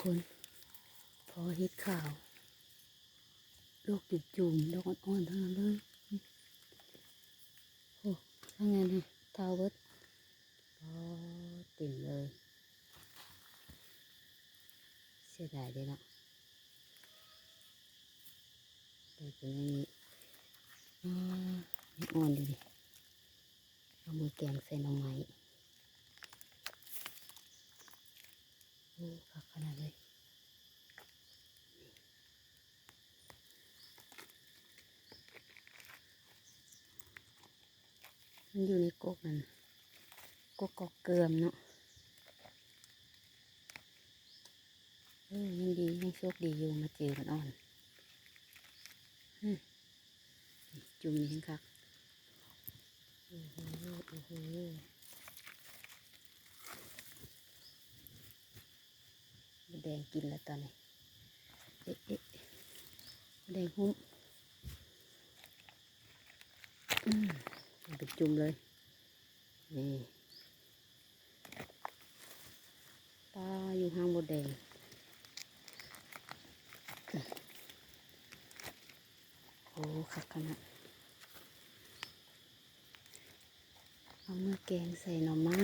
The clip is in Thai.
คนพอเห็ดขาวดอกจุ่มๆดอกอ่อนๆทั้งนั้นเลยโอ้ทั้งนั้นเลยเท้าเบิดพอเต็มเลยเสียดายเลยเนาะแต่เป็นอย่างนี้ยังอ่อนอยู่ดิเอามือแกงใส่หน่อไม้โอ้คักขนาดเลยมันอยู่ในกกนั่นกกเกลือมเนาะยังดียังโชคดีอยู่มาเจอมันอ่อนจุ่มนี่คักโอ้โหโอ้โหแดงกินแล้วตอนนี้แดงหุ้มเป็นจุ่มเลยนี่ปลาอยู่ห้างบดแดงโอ้คักขนาดเอามือแกงใส่หน่อไม้